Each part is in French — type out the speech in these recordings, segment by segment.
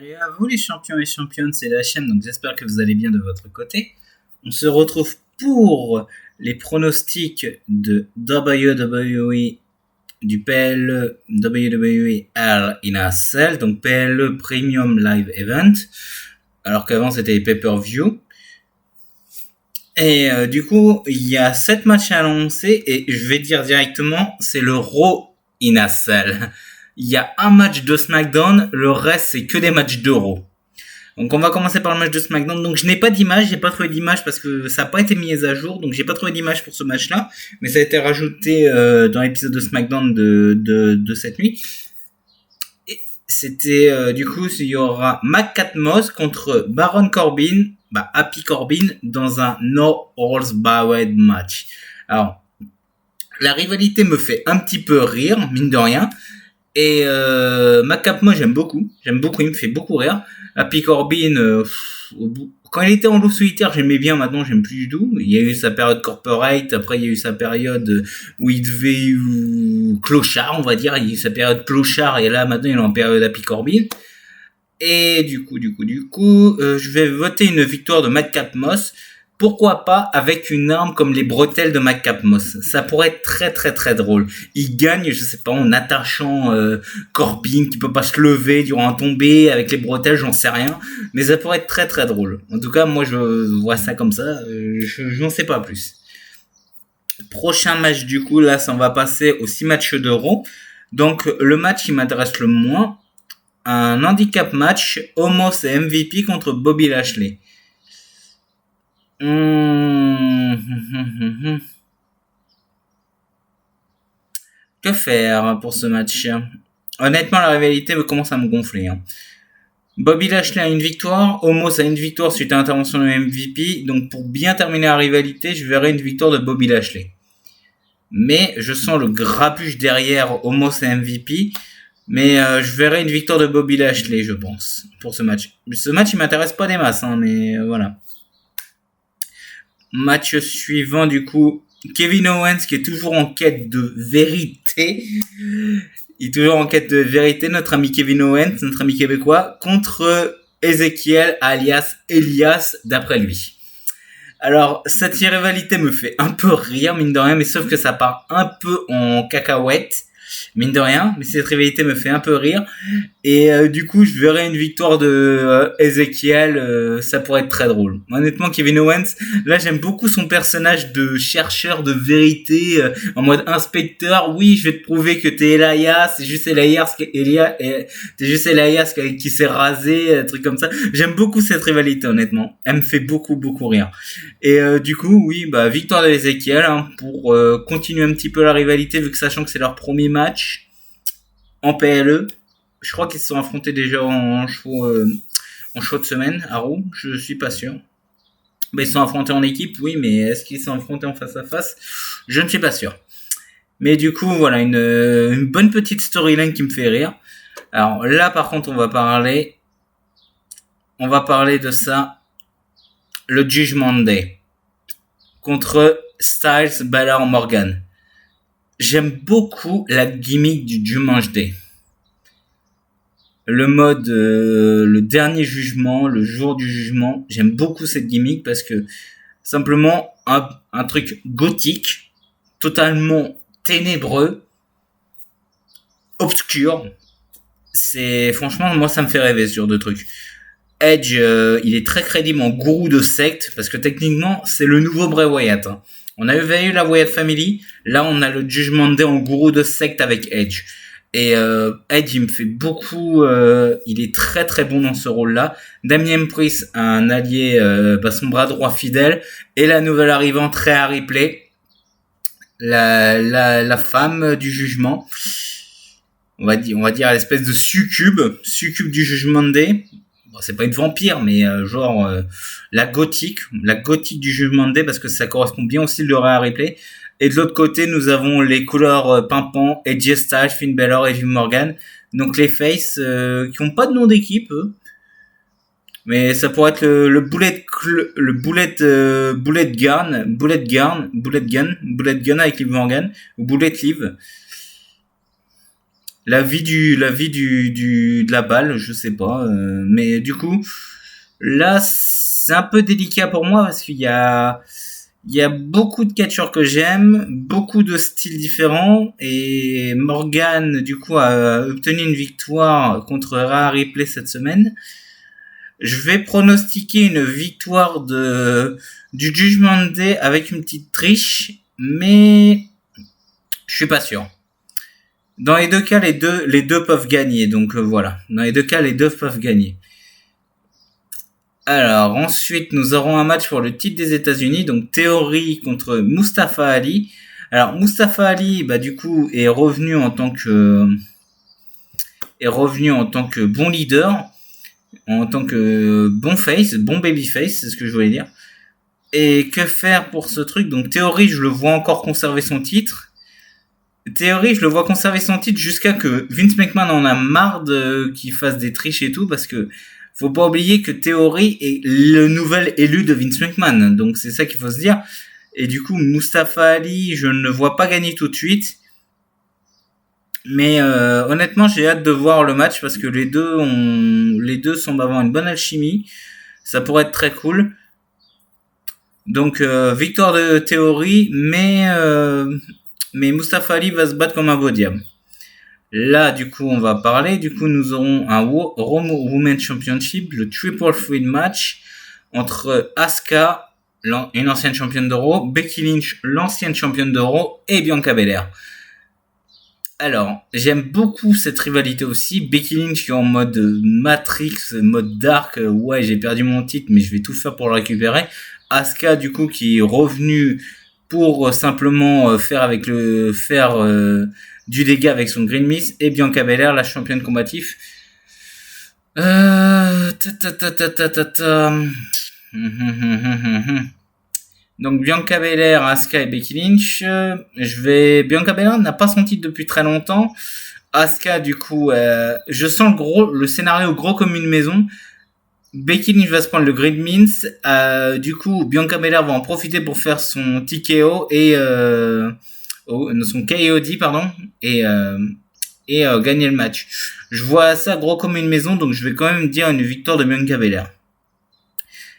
Salut à vous les champions et championnes, c'est la chaîne, donc j'espère que vous allez bien de votre côté. On se retrouve pour les pronostics de WWE, du PLE WWE Hell in a Cell, donc PLE Premium Live Event, alors qu'avant c'était les pay-per-view. Et du coup, il y a 7 matchs à annoncer et je vais dire directement, c'est le Raw in a Cell. Il y a un match de SmackDown, le reste c'est que des matchs de Raw. Donc on va commencer par le match de SmackDown. Donc je n'ai pas d'image, j'ai pas trouvé d'image parce que ça n'a pas été mis à jour, donc j'ai pas trouvé d'image pour ce match-là, mais ça a été rajouté dans l'épisode de SmackDown de cette nuit. Et c'était du coup, il y aura McCatmos contre Baron Corbin, Happy Corbin, dans un No Holds Barred match. Alors, la rivalité me fait un petit peu rire, mine de rien. Et McCatmos, j'aime beaucoup, il me fait beaucoup rire. Happy Corbin, quand il était en loup solitaire, j'aimais bien, maintenant j'aime plus du tout. Il y a eu sa période corporate, après il y a eu sa période où il devait clochard, on va dire, il y a eu sa période clochard, et là maintenant il est en période Happy Corbin. Et du coup, je vais voter une victoire de McCatmos. Pourquoi pas avec une arme comme les bretelles de McCatmos. Ça pourrait être très très très drôle. Il gagne, je sais pas, en attachant Corbin qui peut pas se lever durant un tombé avec les bretelles, j'en sais rien. Mais ça pourrait être très très drôle. En tout cas, moi je vois ça comme ça. Je n'en sais pas plus. Prochain match du coup, là, ça on va passer aux 6 matchs d'Euro. Donc le match qui m'intéresse le moins, un handicap match, Omos et MVP contre Bobby Lashley. Que faire pour ce match? Honnêtement, la rivalité commence à me gonfler. Bobby Lashley a une victoire, Omos a une victoire suite à l'intervention de MVP, donc pour bien terminer la rivalité, je verrai une victoire de Bobby Lashley. Mais je sens le grabuge derrière Omos et MVP, mais je verrai une victoire de Bobby Lashley, je pense, pour ce match. Ce match, il m'intéresse pas des masses, mais voilà. Match suivant, du coup, Kevin Owens qui est toujours en quête de vérité. Il est toujours en quête de vérité, notre ami Kevin Owens, notre ami québécois, contre Ezekiel alias Elias, d'après lui. Alors, cette rivalité me fait un peu rire, mine de rien, mais sauf que ça part un peu en cacahuète, mine de rien, mais cette rivalité me fait un peu rire. Et du coup, je verrai une victoire de Ezekiel, ça pourrait être très drôle. Honnêtement, Kevin Owens, là j'aime beaucoup son personnage de chercheur de vérité, en mode inspecteur. Oui, je vais te prouver que t'es Elias, c'est juste t'es juste Elias qui s'est rasé, un truc comme ça. J'aime beaucoup cette rivalité, honnêtement. Elle me fait beaucoup beaucoup rire. Et du coup, oui, victoire d'Ezekiel pour continuer un petit peu la rivalité, vu que sachant que c'est leur premier match en PLE. Je crois qu'ils se sont affrontés déjà en show de semaine à Raw, je suis pas sûr. Ils se sont affrontés en équipe, oui, mais est-ce qu'ils se sont affrontés en face à face? Je ne suis pas sûr. Mais du coup, voilà, une bonne petite storyline qui me fait rire. Alors là, par contre, on va parler de ça. Le Judgment Day contre Styles, Balor, Morgan. J'aime beaucoup la gimmick du Judgment Day. Le mode, le dernier jugement, le jour du jugement, j'aime beaucoup cette gimmick parce que simplement un truc gothique, totalement ténébreux, obscur. C'est franchement, moi ça me fait rêver ce genre de truc. Edge, il est très crédible en gourou de secte parce que techniquement c'est le nouveau Bray Wyatt. On avait eu la Wyatt Family, là on a le Judgment Day en gourou de secte avec Edge. Et Edge, il me fait beaucoup, il est très très bon dans ce rôle-là. Damien Priest, un allié, son bras droit fidèle, et la nouvelle arrivante Rhea Ripley, la femme du jugement. On va dire l'espèce de succube du Judgment Day. Bon, c'est pas une vampire, mais la gothique du Judgment Day, parce que ça correspond bien au style de Rhea Ripley. Et de l'autre côté, nous avons les couleurs pimpants, AJ Styles, Finn Balor et Liv Morgan. Donc les faces qui ont pas de nom d'équipe, eux. Mais ça pourrait être le bullet gun avec Liv Morgan, ou bullet Liv. de la balle, je sais pas. Mais du coup, là, c'est un peu délicat pour moi parce il y a beaucoup de catcheurs que j'aime, beaucoup de styles différents, et Morgan, du coup, a obtenu une victoire contre Rhea Ripley cette semaine. Je vais pronostiquer une victoire du Judgment Day avec une petite triche, mais je suis pas sûr. Dans les deux cas, les deux peuvent gagner, donc voilà. Dans les deux cas, les deux peuvent gagner. Alors, ensuite, nous aurons un match pour le titre des États-Unis, donc Theory contre Mustafa Ali. Alors, Mustafa Ali, bah, du coup, est revenu en tant que bon leader, en tant que bon face, bon babyface, c'est ce que je voulais dire. Et que faire pour ce truc? Donc, Theory, je le vois encore conserver son titre. Theory, je le vois conserver son titre jusqu'à que Vince McMahon en a marre qu'il fasse des triches et tout, parce que faut pas oublier que Theory est le nouvel élu de Vince McMahon. Donc c'est ça qu'il faut se dire. Et du coup, Mustafa Ali, je ne le vois pas gagner tout de suite. Mais honnêtement, j'ai hâte de voir le match parce que les deux semblent avoir une bonne alchimie. Ça pourrait être très cool. Donc victoire de Theory, mais Mustafa Ali va se battre comme un beau diable. Là, du coup, on va parler. Du coup, nous aurons un Raw Women's Championship, le Triple Threat match entre Asuka, une ancienne championne de Raw, Becky Lynch, l'ancienne championne de Raw, et Bianca Belair. Alors, j'aime beaucoup cette rivalité aussi. Becky Lynch qui est en mode Matrix, mode Dark. Ouais, j'ai perdu mon titre, mais je vais tout faire pour le récupérer. Asuka, du coup, qui est revenue pour simplement faire du dégât avec son Green Mist, et Bianca Belair, la championne combatif. Donc Bianca Belair, Asuka et Becky Lynch. Bianca Belair n'a pas son titre depuis très longtemps. Asuka, du coup, je sens le scénario gros comme une maison. Becky Lynch va se prendre le Green Mist. Du coup, Bianca Belair va en profiter pour faire son TKO et son KOD, pardon, et gagner le match. Je vois ça gros comme une maison, donc je vais quand même dire une victoire de Bianca Belair.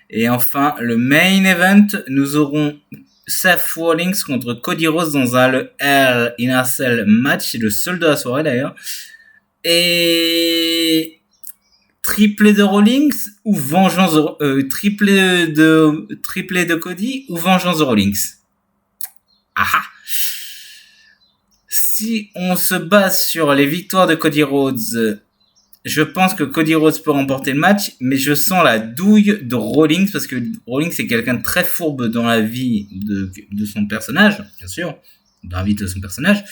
Et enfin, le main event, nous aurons Seth Rollins contre Cody Rhodes dans un Hell in a Cell match, c'est le seul de la soirée d'ailleurs. Et triplé de Rollins ou vengeance triplé de Cody ou vengeance de Rollins. Aha. Si on se base sur les victoires de Cody Rhodes, je pense que Cody Rhodes peut remporter le match, mais je sens la douille de Rollins parce que Rollins est quelqu'un de très fourbe dans la vie de son personnage, bien sûr, dans la vie de son personnage.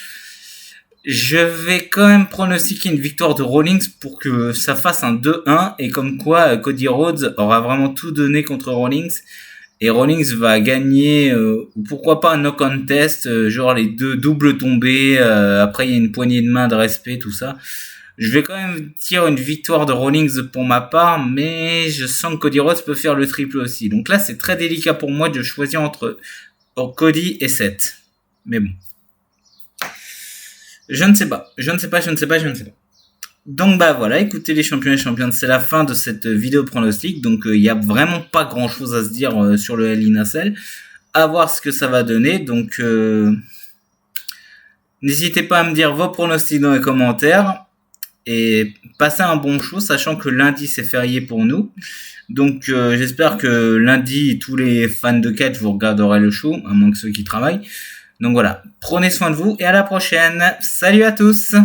Je vais quand même pronostiquer une victoire de Rollins pour que ça fasse un 2-1 et comme quoi Cody Rhodes aura vraiment tout donné contre Rollins et Rollins va gagner ou pourquoi pas un no contest, genre les deux doubles tombées, après il y a une poignée de main de respect, tout ça. Je vais quand même dire une victoire de Rollins pour ma part, mais je sens que Cody Rhodes peut faire le triple aussi. Donc là, c'est très délicat pour moi de choisir entre Cody et Seth. Mais bon. Je ne sais pas. Donc bah voilà, écoutez les champions et championnes, c'est la fin de cette vidéo pronostic. Donc il y a vraiment pas grand chose à se dire sur le Hell in a Cell. À voir ce que ça va donner. Donc n'hésitez pas à me dire vos pronostics dans les commentaires. Et passez un bon show, sachant que lundi c'est férié pour nous. Donc j'espère que lundi tous les fans de catch vous regarderez le show, à moins que ceux qui travaillent. Donc voilà, prenez soin de vous et à la prochaine. Salut à tous!